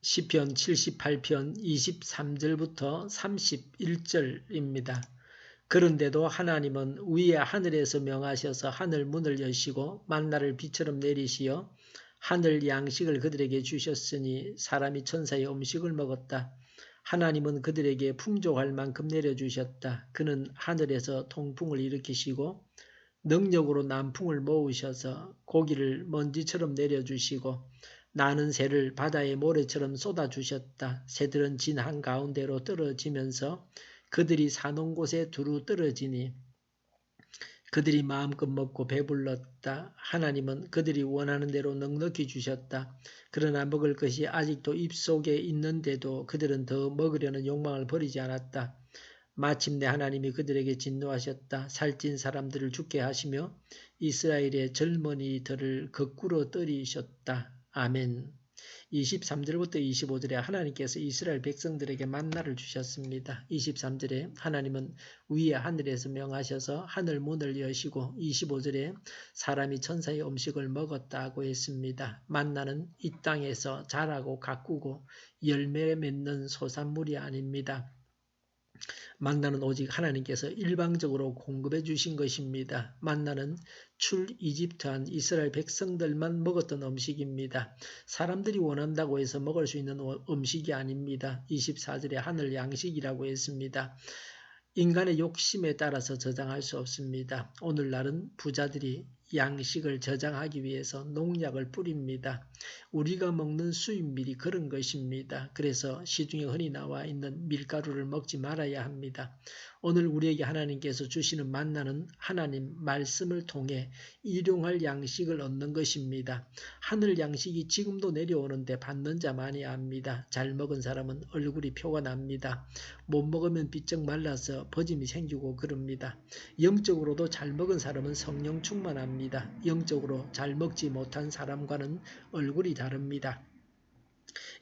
시편 78편 23절부터 31절입니다. 그런데도 하나님은 위에 하늘에서 명하셔서 하늘 문을 여시고 만나를 비처럼 내리시어 하늘 양식을 그들에게 주셨으니 사람이 천사의 음식을 먹었다. 하나님은 그들에게 풍족할 만큼 내려주셨다. 그는 하늘에서 통풍을 일으키시고 능력으로 남풍을 모으셔서 고기를 먼지처럼 내려주시고 나는 새를 바다의 모래처럼 쏟아주셨다. 새들은 진 한가운데로 떨어지면서 그들이 사는 곳에 두루 떨어지니 그들이 마음껏 먹고 배불렀다. 하나님은 그들이 원하는 대로 넉넉히 주셨다. 그러나 먹을 것이 아직도 입속에 있는데도 그들은 더 먹으려는 욕망을 버리지 않았다. 마침내 하나님이 그들에게 진노하셨다. 살찐 사람들을 죽게 하시며 이스라엘의 젊은이들을 거꾸로 때리셨다. 아멘. 23절부터 25절에 하나님께서 이스라엘 백성들에게 만나를 주셨습니다. 23절에 하나님은 위에 하늘에서 명하셔서 하늘 문을 여시고 25절에 사람이 천사의 음식을 먹었다고 했습니다. 만나는 이 땅에서 자라고 가꾸고 열매 맺는 소산물이 아닙니다. 만나는 오직 하나님께서 일방적으로 공급해 주신 것입니다. 만나는 출이집트한 이스라엘 백성들만 먹었던 음식입니다. 사람들이 원한다고 해서 먹을 수 있는 음식이 아닙니다. 24절에 하늘 양식이라고 했습니다. 인간의 욕심에 따라서 저장할 수 없습니다. 오늘날은 부자들이 양식을 저장하기 위해서 농약을 뿌립니다. 우리가 먹는 수입밀이 그런 것입니다. 그래서 시중에 흔히 나와 있는 밀가루를 먹지 말아야 합니다. 오늘 우리에게 하나님께서 주시는 만나는 하나님 말씀을 통해 일용할 양식을 얻는 것입니다. 하늘 양식이 지금도 내려오는데 받는 자만이 압니다. 잘 먹은 사람은 얼굴이 표가 납니다. 못 먹으면 비쩍 말라서 버짐이 생기고 그럽니다. 영적으로도 잘 먹은 사람은 성령 충만합니다. 영적으로 잘 먹지 못한 사람과는 얼굴이 다릅니다.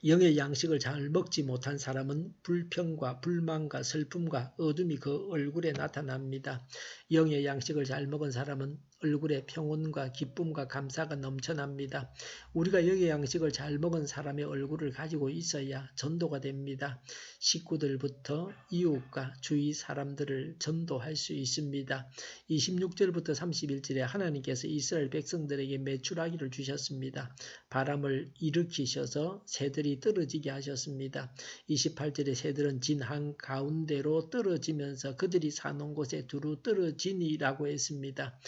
영의 양식을 잘 먹지 못한 사람은 불평과 불만과 슬픔과 어둠이 그 얼굴에 나타납니다. 영의 양식을 잘 먹은 사람은 얼굴에 평온과 기쁨과 감사가 넘쳐납니다. 우리가 영의 양식을 잘 먹은 사람의 얼굴을 가지고 있어야 전도가 됩니다. 식구들부터 이웃과 주위 사람들을 전도할 수 있습니다. 26절부터 31절에 하나님께서 이스라엘 백성들에게 메추라기를 주셨습니다. 바람을 일으키셔서 새들이 떨어지게 하셨습니다. 28절에 새들은 진 한가운데로 떨어지면서 그들이 사는 곳에 두루 떨어지니라고 했습니다.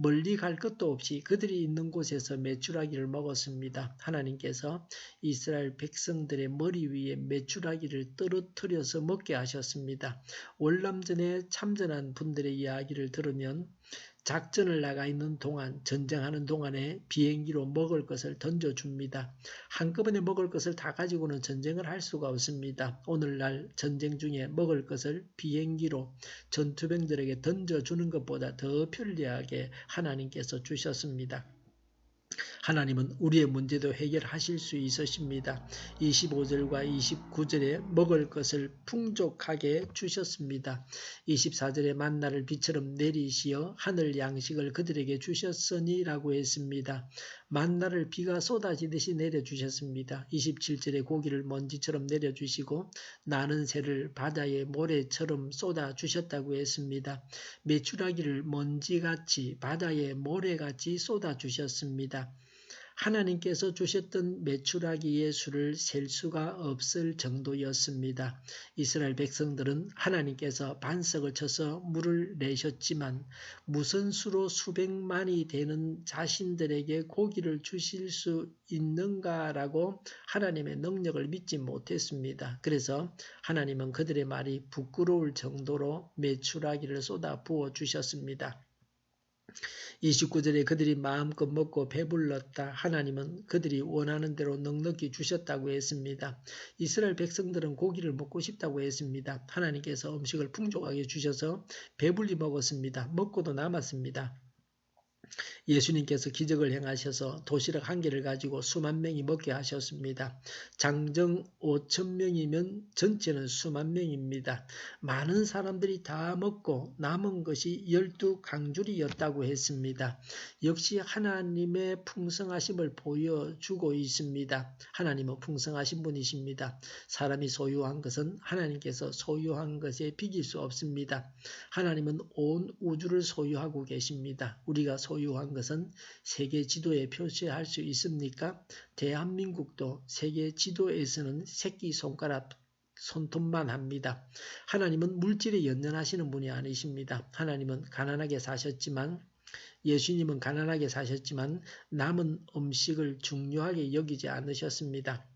멀리 갈 것도 없이 그들이 있는 곳에서 메추라기를 먹었습니다. 하나님께서 이스라엘 백성들의 머리 위에 메추라기를 떨어뜨려서 먹게 하셨습니다. 월남전에 참전한 분들의 이야기를 들으면 작전을 나가 있는 동안, 전쟁하는 동안에 비행기로 먹을 것을 던져줍니다. 한꺼번에 먹을 것을 다 가지고는 전쟁을 할 수가 없습니다. 오늘날 전쟁 중에 먹을 것을 비행기로 전투병들에게 던져주는 것보다 더 편리하게 하나님께서 주셨습니다. 하나님은 우리의 문제도 해결하실 수 있으십니다. 25절과 29절에 먹을 것을 풍족하게 주셨습니다. 24절에 만나를 비처럼 내리시어 하늘 양식을 그들에게 주셨으니 라고 했습니다. 만나를 비가 쏟아지듯이 내려주셨습니다. 27절에 고기를 먼지처럼 내려주시고 나는 새를 바다의 모래처럼 쏟아주셨다고 했습니다. 메추라기를 먼지같이 바다의 모래같이 쏟아주셨습니다. 하나님께서 주셨던 메추라기의 수를 셀 수가 없을 정도였습니다. 이스라엘 백성들은 하나님께서 반석을 쳐서 물을 내셨지만 무슨 수로 수백만이 되는 자신들에게 고기를 주실 수 있는가라고 하나님의 능력을 믿지 못했습니다. 그래서 하나님은 그들의 말이 부끄러울 정도로 메추라기를 쏟아 부어 주셨습니다. 29절에 그들이 마음껏 먹고 배불렀다. 하나님은 그들이 원하는 대로 넉넉히 주셨다고 했습니다. 이스라엘 백성들은 고기를 먹고 싶다고 했습니다. 하나님께서 음식을 풍족하게 주셔서 배불리 먹었습니다. 먹고도 남았습니다. 예수님께서 기적을 행하셔서 도시락 한 개를 가지고 수만 명이 먹게 하셨습니다. 장정 5천 명이면 전체는 수만 명입니다. 많은 사람들이 다 먹고 남은 것이 12강줄이었다고 했습니다. 역시 하나님의 풍성하심을 보여주고 있습니다. 하나님은 풍성하신 분이십니다. 사람이 소유한 것은 하나님께서 소유한 것에 비길 수 없습니다. 하나님은 온 우주를 소유하고 계십니다. 우리가 소유한 것은 세계 지도에 표시할 수 있습니까? 대한민국도 세계 지도에서는 새끼손가락 손톱만 합니다. 하나님은 물질에 연연하시는 분이 아니십니다. 하나님은 가난하게 사셨지만 예수님은 가난하게 사셨지만 남은 음식을 중요하게 여기지 않으셨습니다.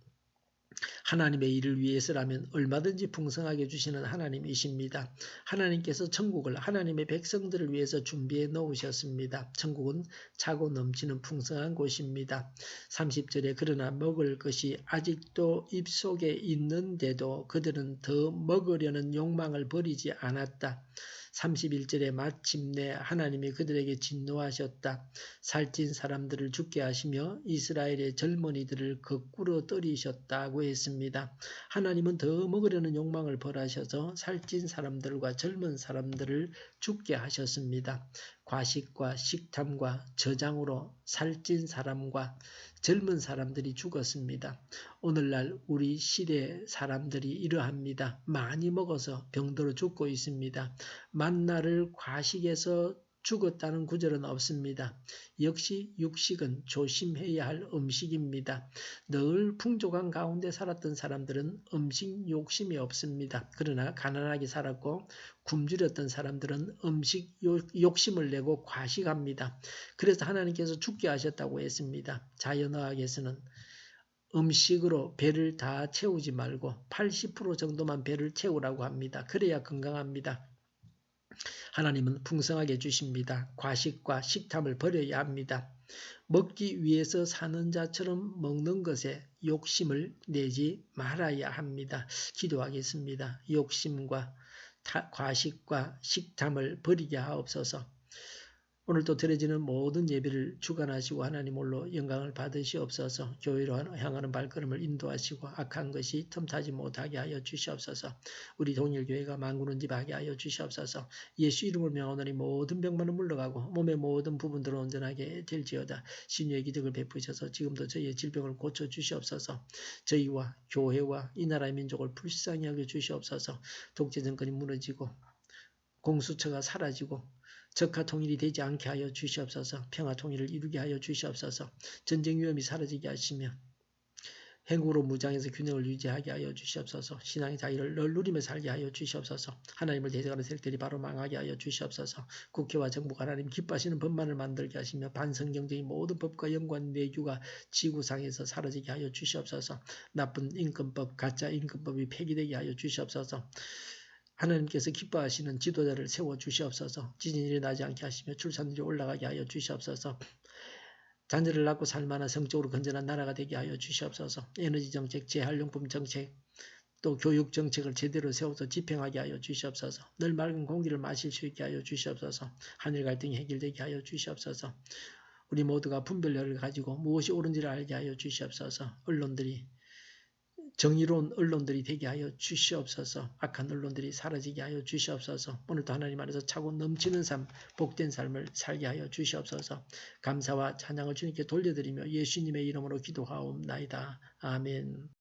하나님의 일을 위해서라면 얼마든지 풍성하게 주시는 하나님이십니다. 하나님께서 천국을 하나님의 백성들을 위해서 준비해 놓으셨습니다. 천국은 차고 넘치는 풍성한 곳입니다. 30절에 그러나 먹을 것이 아직도 입속에 있는데도 그들은 더 먹으려는 욕망을 버리지 않았다. 31절에 마침내 하나님이 그들에게 진노하셨다. 살찐 사람들을 죽게 하시며 이스라엘의 젊은이들을 거꾸로 때리셨다고 했습니다. 하나님은 더 먹으려는 욕망을 벌하셔서 살찐 사람들과 젊은 사람들을 죽게 하셨습니다. 과식과 식탐과 저장으로 살찐 사람과 젊은 사람들이 죽었습니다. 오늘날 우리 시대 사람들이 이러합니다. 많이 먹어서 병들어 죽고 있습니다. 만나를 과식해서 죽었다는 구절은 없습니다. 역시 육식은 조심해야 할 음식입니다. 늘 풍족한 가운데 살았던 사람들은 음식 욕심이 없습니다. 그러나 가난하게 살았고 굶주렸던 사람들은 음식 욕심을 내고 과식합니다. 그래서 하나님께서 죽게 하셨다고 했습니다. 자연어학에서는 음식으로 배를 다 채우지 말고 80% 정도만 배를 채우라고 합니다. 그래야 건강합니다. 하나님은 풍성하게 주십니다. 과식과 식탐을 버려야 합니다. 먹기 위해서 사는 자처럼 먹는 것에 욕심을 내지 말아야 합니다. 기도하겠습니다. 욕심과 과식과 식탐을 버리게 하옵소서. 오늘도 드려지는 모든 예배를 주관하시고 하나님 홀로 영광을 받으시옵소서. 교회로 향하는 발걸음을 인도하시고 악한 것이 틈타지 못하게 하여 주시옵소서. 우리 동일교회가 만군은집하게 하여 주시옵소서. 예수 이름을 명하노니 모든 병만은 물러가고 몸의 모든 부분들은 온전하게 될지어다. 신유의 기적을 베푸셔서 지금도 저희의 질병을 고쳐주시옵소서. 저희와 교회와 이 나라의 민족을 불쌍히 여겨 주시옵소서. 독재 정권이 무너지고 공수처가 사라지고 적화 통일이 되지 않게 하여 주시옵소서. 평화 통일을 이루게 하여 주시옵소서. 전쟁 위험이 사라지게 하시며 행국으로 무장해서 균형을 유지하게 하여 주시옵소서. 신앙의 자유를 늘 누리며 살게 하여 주시옵소서. 하나님을 대적하는 세력들이 바로 망하게 하여 주시옵소서. 국회와 정부가 하나님 기뻐하시는 법만을 만들게 하시며 반성경적인 모든 법과 연관 내규가 지구상에서 사라지게 하여 주시옵소서. 나쁜 임금법, 가짜 임금법이 폐기되게 하여 주시옵소서. 하나님께서 기뻐하시는 지도자를 세워주시옵소서. 지진이 일어나지 않게 하시며 출산율이 올라가게 하여 주시옵소서. 자녀를 낳고 살만한 성적으로 건전한 나라가 되게 하여 주시옵소서. 에너지 정책, 재활용품 정책, 또 교육 정책을 제대로 세워서 집행하게 하여 주시옵소서. 늘 맑은 공기를 마실 수 있게 하여 주시옵소서. 하늘 갈등이 해결되게 하여 주시옵소서. 우리 모두가 분별력을 가지고 무엇이 옳은지를 알게 하여 주시옵소서. 정의로운 언론들이 되게 하여 주시옵소서. 악한 언론들이 사라지게 하여 주시옵소서. 오늘도 하나님 안에서 차고 넘치는 삶, 복된 삶을 살게 하여 주시옵소서. 감사와 찬양을 주님께 돌려드리며 예수님의 이름으로 기도하옵나이다. 아멘.